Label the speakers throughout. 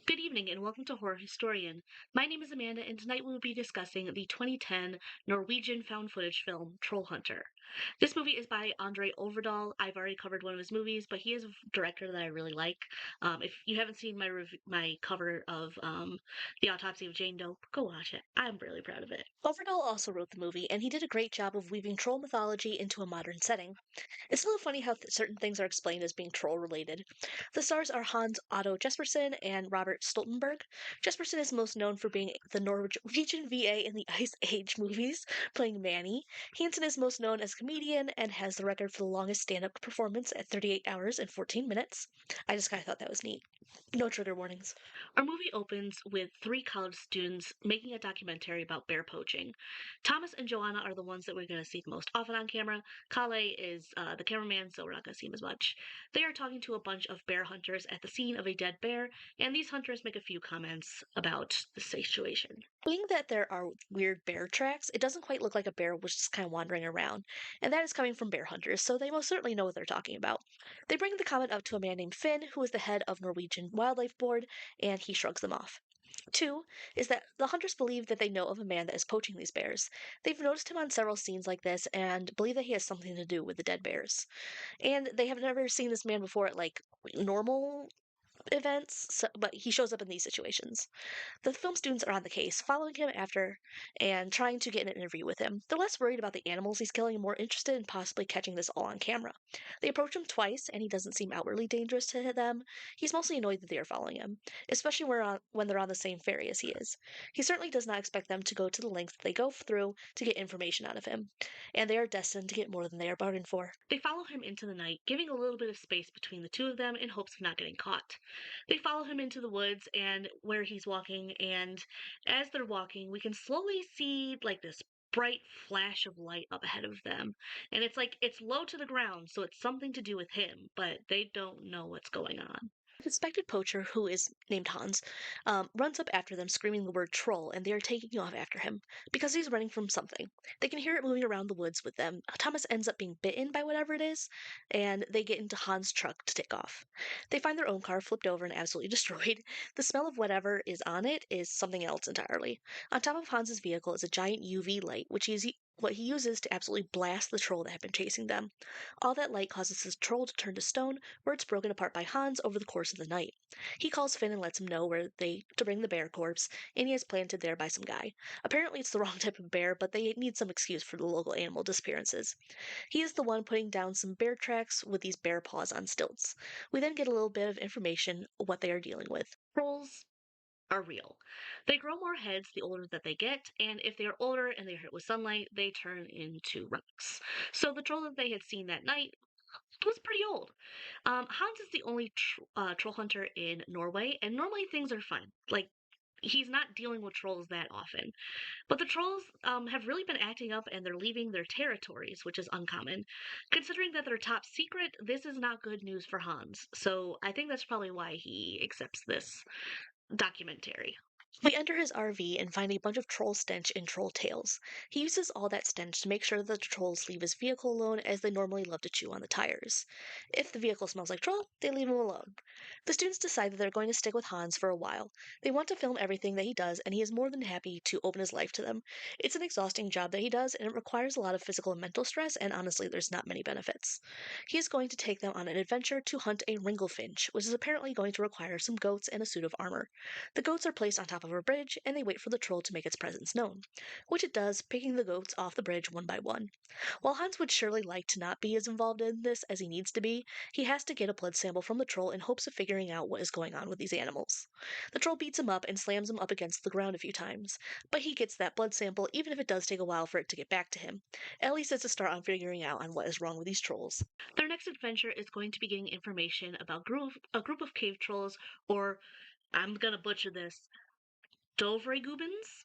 Speaker 1: Good evening and welcome to Horror Historian. My name is Amanda, and tonight we will be discussing the 2010 Norwegian found footage film Trollhunter. This movie is by Andre Overdahl. I've already covered one of his movies, but he is a director that I really like. If you haven't seen my cover of The Autopsy of Jane Doe, go watch it. I'm really proud of it. Overdahl also wrote the movie, and he did a great job of weaving troll mythology into a modern setting. It's a little funny how certain things are explained as being troll related. The stars are Hans Otto Jespersen and Robert Stoltenberg. Jespersen is most known for being the Norwegian VA in the Ice Age movies, playing Manny. Hansen is most known as a comedian and has the record for the longest stand up performance at 38 hours and 14 minutes. I just kind of thought that was neat. No trigger warnings. Our movie opens with three college students making a documentary about bear poaching. Thomas and Joanna are the ones that we're going to see the most often on camera. Kale is the cameraman, so we're not going to see him as much. They are talking to a bunch of bear hunters at the scene of a dead bear, and these hunters make a few comments about the situation. Being that there are weird bear tracks, it doesn't quite look like a bear was just kind of wandering around, and that is coming from bear hunters, so they most certainly know what they're talking about. They bring the comment up to a man named Finn, who is the head of Norwegian Wildlife Board, and he shrugs them off. Two is that the hunters believe that they know of a man that is poaching these bears. They've noticed him on several scenes like this and believe that he has something to do with the dead bears. And they have never seen this man before at normal events, but he shows up in these situations. The film students are on the case, following him after and trying to get an interview with him. They're less worried about the animals he's killing and more interested in possibly catching this all on camera. They approach him twice, and he doesn't seem outwardly dangerous to them. He's mostly annoyed that they are following him, especially when they're on the same ferry as he is. He certainly does not expect them to go to the lengths they go through to get information out of him, and they are destined to get more than they are bargained for. They follow him into the night, giving a little bit of space between the two of them in hopes of not getting caught. They follow him into the woods and where he's walking, and as they're walking, we can slowly see this bright flash of light up ahead of them. And it's low to the ground, so it's something to do with him, but they don't know what's going on. The suspected poacher, who is named Hans, runs up after them screaming the word troll, and they are taking off after him because he's running from something. They can hear it moving around the woods with them. Thomas ends up being bitten by whatever it is, and they get into Hans' truck to take off. They find their own car flipped over and absolutely destroyed. The smell of whatever is on it is something else entirely. On top of Hans's vehicle is a giant UV light, what he uses to absolutely blast the troll that had been chasing them. All that light causes the troll to turn to stone, where it's broken apart by Hans over the course of the night. He calls Finn and lets him know where they to bring the bear corpse, and he is planted there by some guy. Apparently it's the wrong type of bear, but they need some excuse for the local animal disappearances. He is the one putting down some bear tracks with these bear paws on stilts. We then get a little bit of information what they are dealing with. Trolls are real. They grow more heads the older that they get, and if they are older and they are hit with sunlight, they turn into rocks. So the troll that they had seen that night was pretty old. Hans is the only troll hunter in Norway, and normally things are fine. He's not dealing with trolls that often. But the trolls have really been acting up and they're leaving their territories, which is uncommon. Considering that they're top secret, this is not good news for Hans. So I think that's probably why he accepts this documentary. We enter his RV and find a bunch of troll stench and troll tails. He uses all that stench to make sure that the trolls leave his vehicle alone, as they normally love to chew on the tires. If the vehicle smells like troll, they leave him alone. The students decide that they're going to stick with Hans for a while. They want to film everything that he does, and he is more than happy to open his life to them. It's an exhausting job that he does, and it requires a lot of physical and mental stress, and honestly, there's not many benefits. He is going to take them on an adventure to hunt a ringlefinch, which is apparently going to require some goats and a suit of armor. The goats are placed on top of a bridge, and they wait for the troll to make its presence known, which it does, picking the goats off the bridge one by one. While Hans would surely like to not be as involved in this as he needs to be, he has to get a blood sample from the troll in hopes of figuring out what is going on with these animals. The troll beats him up and slams him up against the ground a few times, but he gets that blood sample even if it does take a while for it to get back to him. At least it's a start on figuring out on what is wrong with these trolls. Their next adventure is going to be getting information about a group of cave trolls, or I'm gonna butcher this, Dovregubens?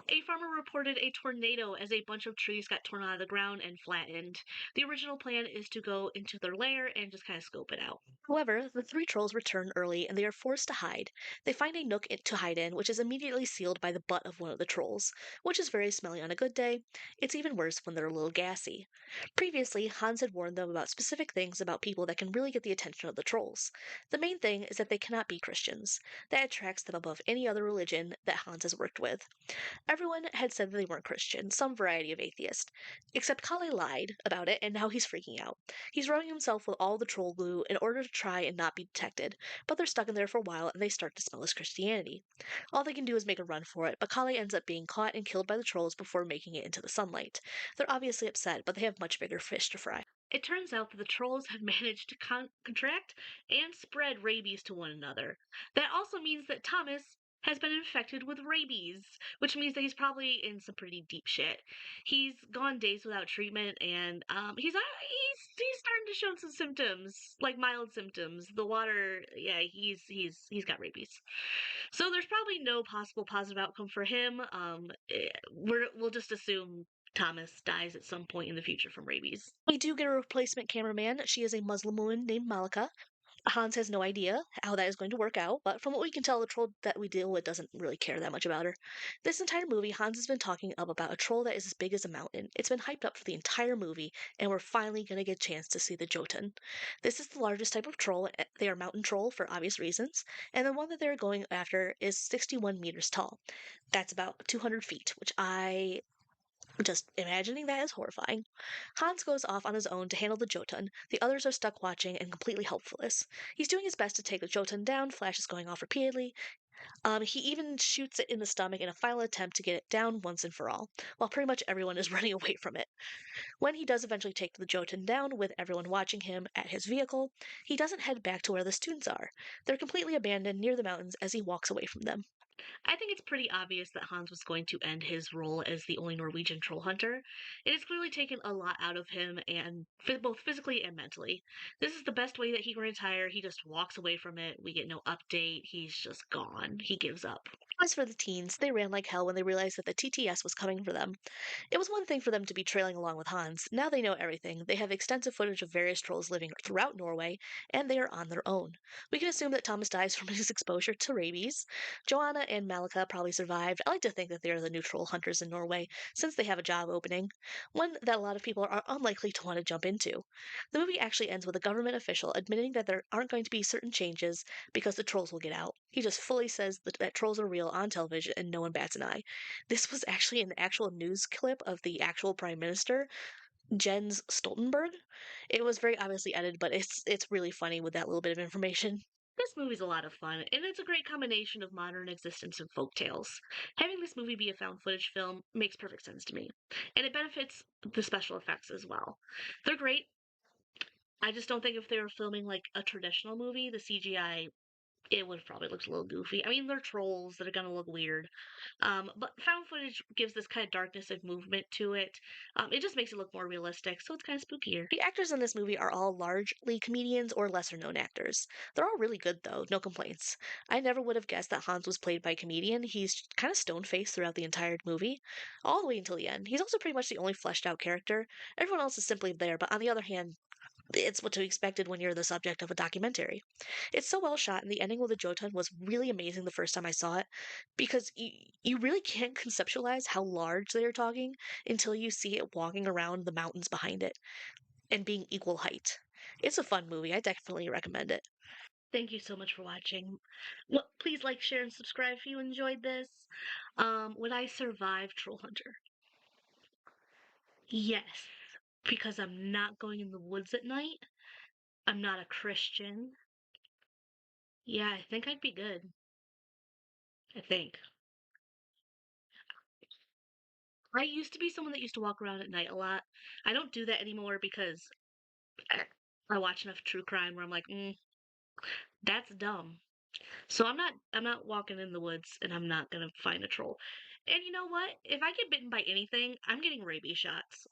Speaker 1: A farmer reported a tornado as a bunch of trees got torn out of the ground and flattened. The original plan is to go into their lair and just kind of scope it out. However, the three trolls return early and they are forced to hide. They find a nook to hide in, which is immediately sealed by the butt of one of the trolls, which is very smelly on a good day. It's even worse when they're a little gassy. Previously, Hans had warned them about specific things about people that can really get the attention of the trolls. The main thing is that they cannot be Christians. That attracts them above any other religion that Hans has worked with. Everyone had said that they weren't Christian, some variety of atheist. Except Kale lied about it, and now he's freaking out. He's rubbing himself with all the troll glue in order to try and not be detected, but they're stuck in there for a while and they start to smell his Christianity. All they can do is make a run for it, but Kale ends up being caught and killed by the trolls before making it into the sunlight. They're obviously upset, but they have much bigger fish to fry. It turns out that the trolls have managed to contract and spread rabies to one another. That also means that Thomas has been infected with rabies, which means that he's probably in some pretty deep shit. He's gone days without treatment, and he's starting to show some symptoms, like mild symptoms. The water, yeah, he's got rabies. So there's probably no possible positive outcome for him. We'll just assume Thomas dies at some point in the future from rabies. We do get a replacement cameraman. She is a Muslim woman named Malika. Hans has no idea how that is going to work out, but from what we can tell, the troll that we deal with doesn't really care that much about her. This entire movie, Hans has been talking up about a troll that is as big as a mountain. It's been hyped up for the entire movie, and we're finally going to get a chance to see the Jotun. This is the largest type of troll. They are mountain troll for obvious reasons, and the one that they're going after is 61 meters tall. That's about 200 feet, which I just imagining that is horrifying. Hans goes off on his own to handle the Jotun. The others are stuck watching and completely helpless. He's doing his best to take the Jotun down, flashes going off repeatedly. He even shoots it in the stomach in a final attempt to get it down once and for all, while pretty much everyone is running away from it. When he does eventually take the Jotun down, with everyone watching him at his vehicle, he doesn't head back to where the students are. They're completely abandoned near the mountains as he walks away from them. I think it's pretty obvious that Hans was going to end his role as the only Norwegian troll hunter. It has clearly taken a lot out of him, and both physically and mentally. This is the best way that he can retire. He just walks away from it. We get no update. He's just gone. He gives up. As for the teens, they ran like hell when they realized that the TTS was coming for them. It was one thing for them to be trailing along with Hans. Now they know everything. They have extensive footage of various trolls living throughout Norway, and they are on their own. We can assume that Thomas dies from his exposure to rabies. Joanna and Malika probably survived. I like to think that they are the new troll hunters in Norway, since they have a job opening, one that a lot of people are unlikely to want to jump into. The movie actually ends with a government official admitting that there aren't going to be certain changes because the trolls will get out. He just fully says that trolls are real on television and no one bats an eye. This was actually an actual news clip of the actual Prime Minister, Jens Stoltenberg. It was very obviously edited, but it's really funny with that little bit of information. This movie's a lot of fun, and it's a great combination of modern existence and folk tales. Having this movie be a found footage film makes perfect sense to me, and it benefits the special effects as well. They're great. I just don't think if they were filming like a traditional movie, the CGI it would have probably looked a little goofy. I mean, they're trolls that are gonna look weird. But found footage gives this kind of darkness and movement to it. It just makes it look more realistic, so it's kind of spookier. The actors in this movie are all largely comedians or lesser known actors. They're all really good, though, no complaints. I never would have guessed that Hans was played by a comedian. He's kind of stone faced throughout the entire movie, all the way until the end. He's also pretty much the only fleshed out character. Everyone else is simply there, but on the other hand, it's what to be expected when you're the subject of a documentary. It's so well shot, and the ending with the Jotun was really amazing the first time I saw it, because you really can't conceptualize how large they are talking until you see it walking around the mountains behind it and being equal height. It's a fun movie. I definitely recommend it. Thank you so much for watching. Well, please like, share, and subscribe if you enjoyed this. Would I survive Troll Hunter? Yes, because I'm not going in the woods at night. I'm not a Christian. Yeah, I think I'd be good. I think. I used to be someone that used to walk around at night a lot. I don't do that anymore because I I watch enough true crime where I'm like, that's dumb. So I'm not walking in the woods and I'm not gonna find a troll. And you know what? If I get bitten by anything, I'm getting rabies shots.